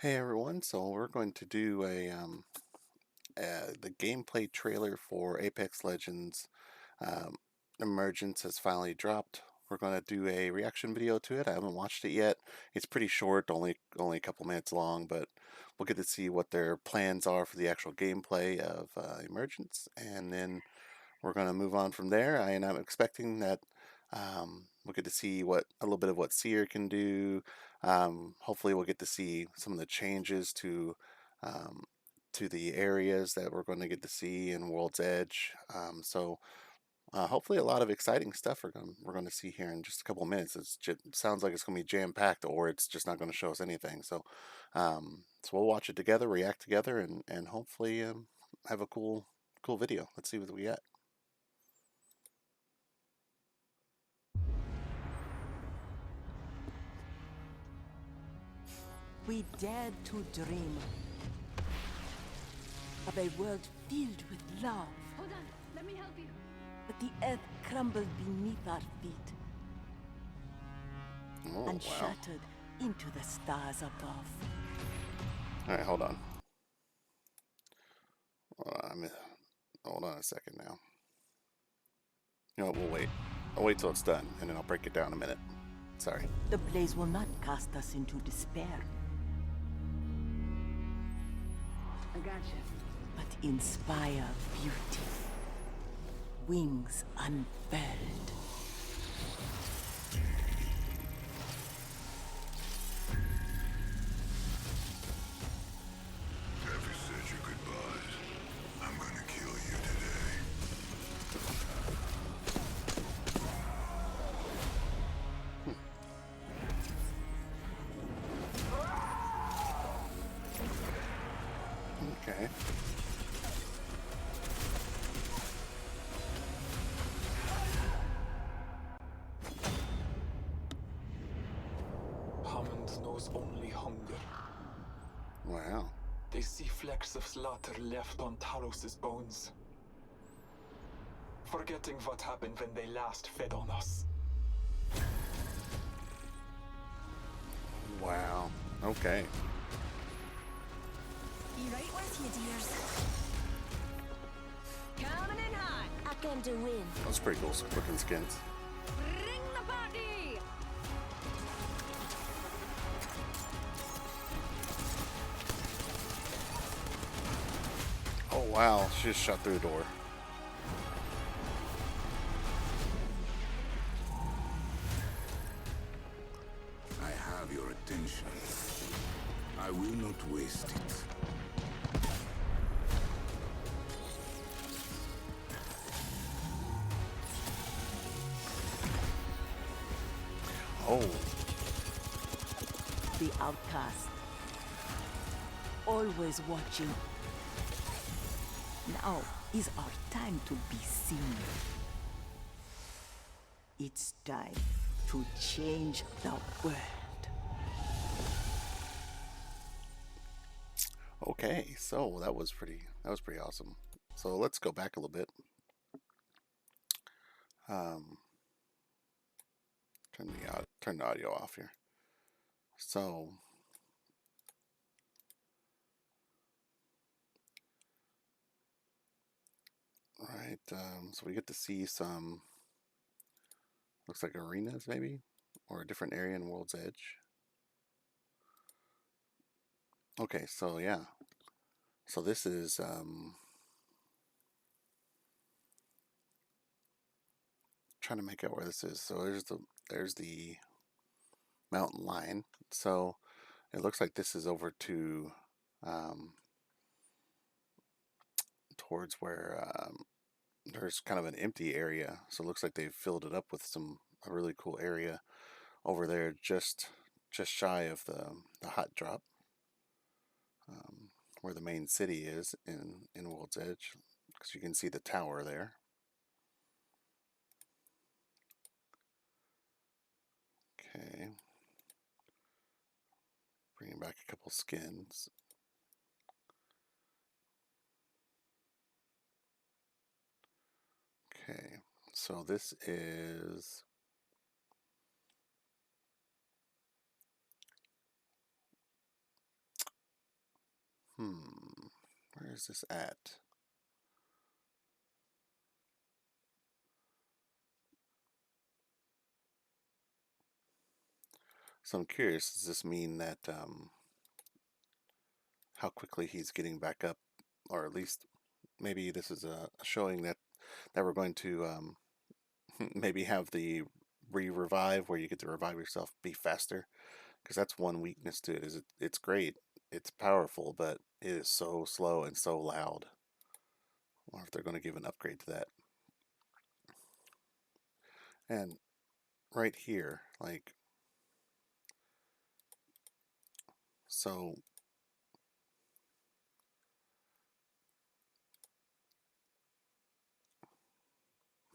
Hey everyone, so we're going to do the gameplay trailer for Apex Legends. um, Emergence has finally dropped. We're going to do a reaction video to it. I haven't watched it yet. It's pretty short, only a couple minutes long, but we'll get to see what their plans are for the actual gameplay of Emergence, and then we're going to move on from there. And I'm expecting that we'll get to see what a little bit of what Seer can do. Hopefully, we'll get to see some of the changes um, to the areas that we're going to get to see in World's Edge. Hopefully, a lot of exciting stuff we're going to see here in just a couple of minutes. It sounds like it's going to be jam packed, or it's just not going to show us anything. So we'll watch it together, react together, and hopefully have a cool video. Let's see what we got. We dared to dream of a world filled with love. Hold on, let me help you. But the earth crumbled beneath our feet Oh, and wow. shattered into the stars above. All right, hold on. Hold on a second now. You know what? We'll wait. I'll wait till it's done, and then I'll break it down in a minute. Sorry. The blaze will not cast us into despair, I gotcha. but inspire beauty. Wings unfurled. Have you said your goodbyes? I'm gonna kill you today. Okay. Hammond knows only hunger. Wow. They see flecks of slaughter left on Talos' bones. Forgetting what happened when they last fed on us. Wow. Okay. You right with you, dears. Coming in hot. I can do win. That's pretty cool. Looking skins. Bring the party. Oh wow. She just shot through the door. I have your attention. I will not waste it. Oh. The outcast. Always watching. Now is our time to be seen. It's time to change the world. Okay. So that was pretty awesome. So let's go back a little bit. Um. Turn the audio off here. So. Right. So we get to see some. Looks like arenas, maybe, or a different area in World's Edge. Okay, so yeah, so this is trying to make out where this is. So there's the mountain line. So it looks like this is over to um, towards where there's kind of an empty area. So it looks like they've filled it up with a really cool area over there, just shy of the hot drop, where the main city is in World's Edge, because you can see the tower there. Okay, bringing back a couple skins. Okay, so this is Where is this at? So I'm curious, does this mean that how quickly he's getting back up, or at least maybe this is a showing that we're going to maybe have the revive where you get to revive yourself be faster, because that's one weakness to it. It's great, it's powerful, but it is so slow and so loud. I wonder if they're going to give an upgrade to that. And right here, like, so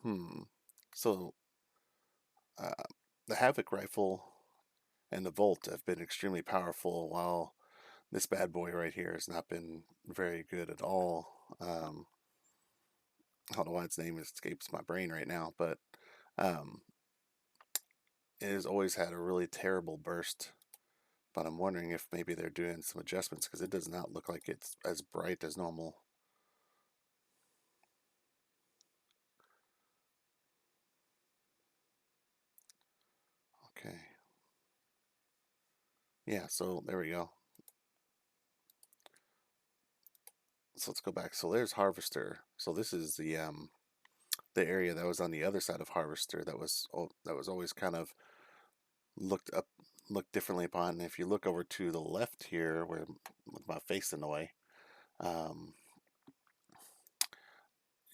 hmm so uh, the Havoc rifle and the Volt have been extremely powerful, while this bad boy right here has not been very good at all. I don't know why its name escapes my brain right now, but um, it has always had a really terrible burst. But I'm wondering if maybe they're doing some adjustments, because it does not look like it's as bright as normal. Okay. Yeah, so there we go. So let's go back. So there's Harvester. So this is the area that was on the other side of Harvester that was always kind of looked up looked differently upon. And if you look over to the left here, where with my face in the way, um,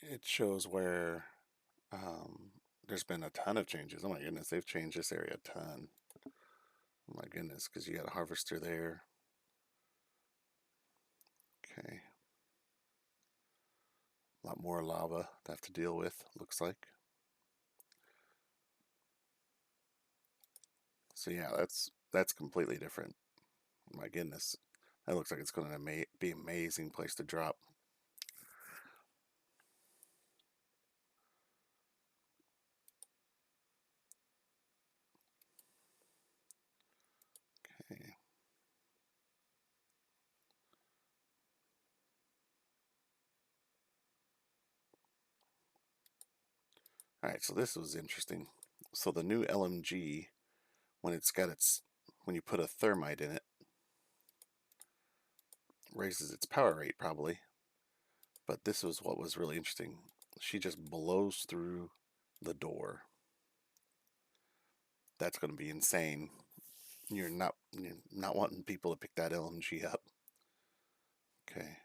it shows where there's been a ton of changes. Oh my goodness, they've changed this area a ton. Oh my goodness, because you got a Harvester there. Okay, a lot more lava to have to deal with, looks like. So yeah, that's completely different. My goodness, that looks like it's going to be an amazing place to drop. Okay. All right, so this was interesting. So the new LMG, when it's got its when you put a thermite in it, raises its power rate probably. But this was what was really interesting. She just blows through the door. That's going to be insane. You're not wanting people to pick that LMG up. Okay.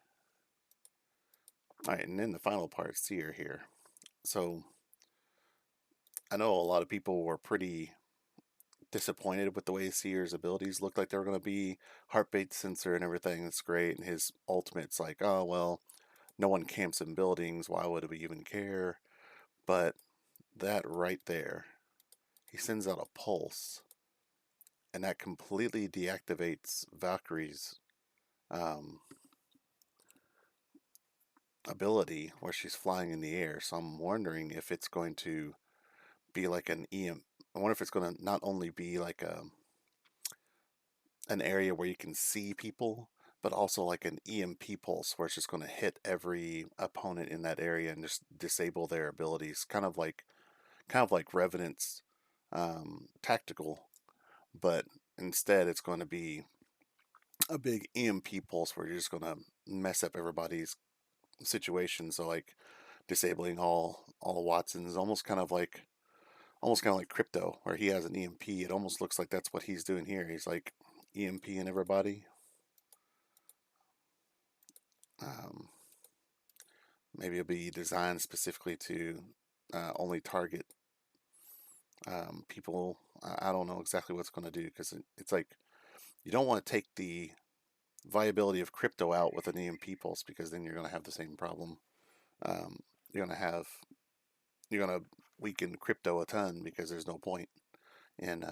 All right, and then the final part, Seer here. So I know a lot of people were pretty disappointed with the way Seer's abilities looked like they were going to be. Heartbeat sensor and everything, that's great. And his ultimate's like, oh, well, no one camps in buildings. Why would we even care? But that right there, he sends out a pulse, and that completely deactivates Valkyrie's um, ability where she's flying in the air. So I'm wondering if it's going to be like an EM. I wonder if it's going to not only be like an area where you can see people, but also like an EMP pulse where it's just going to hit every opponent in that area and just disable their abilities. Kind of like Revenant's tactical, but instead it's going to be a big EMP pulse where you're just going to mess up everybody's situation. So like disabling all the Watsons, almost kind of like Crypto, where he has an EMP. It almost looks like that's what he's doing here. He's like EMPing everybody. Um, Maybe it'll be designed specifically to only target people. I don't know exactly what it's going to do, because it's like you don't want to take the viability of Crypto out with an EMP pulse, because then you're going to have the same problem. Um, you're going to have you're going to weaken Crypto a ton, because there's no point in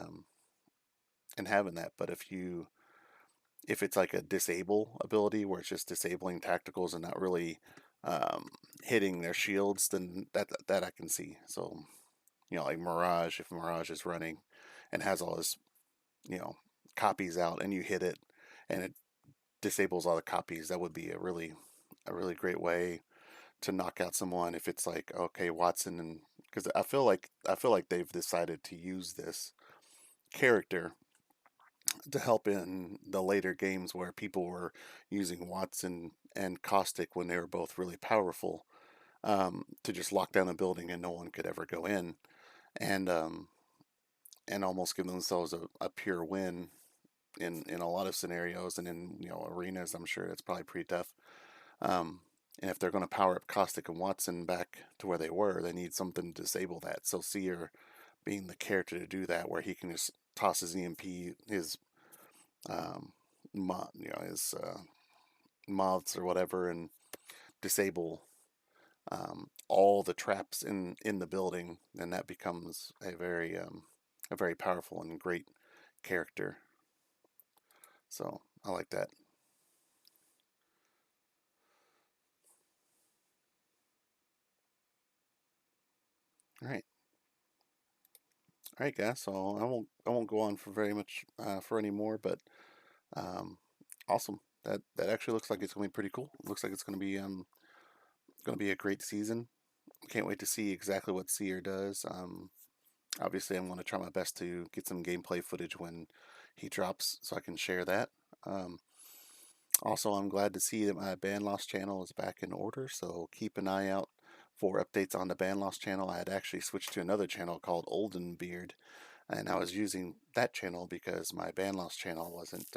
having that. But if it's like a disable ability where it's just disabling tacticals and not really um, hitting their shields, then that I can see. So like Mirage, if Mirage is running and has all his you know copies out, and you hit it, and it disables all the copies. That would be a really great way to knock out someone if it's like, okay, Watson, and because I feel like they've decided to use this character to help in the later games where people were using Watson and Caustic when they were both really powerful, to just lock down a building and no one could ever go in, and almost give themselves a pure win in a lot of scenarios, and in arenas. I'm sure that's probably pretty tough. Um, and if they're going to power up Caustic and Watson back to where they were, they need something to disable that. So Seer being the character to do that, where he can just toss his EMP, his his moths or whatever, and disable all the traps in the building, then that becomes a very powerful and great character. So I like that. All right, all right, guys. So I won't go on for very much for any more, but um, awesome. That actually looks like it's gonna be pretty cool. It looks like it's gonna be a great season. Can't wait to see exactly what Seer does. Obviously, I'm going to try my best to get some gameplay footage when he drops so I can share that. Um, Also, I'm glad to see that my Ban Loss channel is back in order, so keep an eye out for updates on the Ban Loss channel. I had actually switched to another channel called Olden Beard, and I was using that channel because my Ban Loss channel wasn't,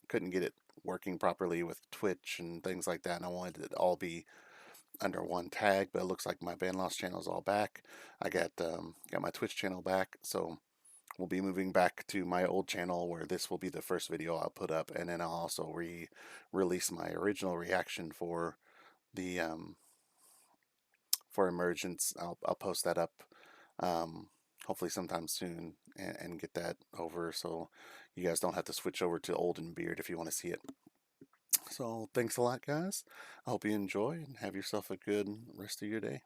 couldn't get it working properly with Twitch and things like that, and I wanted it to all be under one tag, but it looks like my Ban Loss channel is all back. I got my Twitch channel back, so we'll be moving back to my old channel where this will be the first video I'll put up, and then I'll also release my original reaction the for Emergence. I'll post that up hopefully sometime soon, and get that over so you guys don't have to switch over to Olden Beard if you want to see it. So thanks a lot, guys. I hope you enjoy and have yourself a good rest of your day.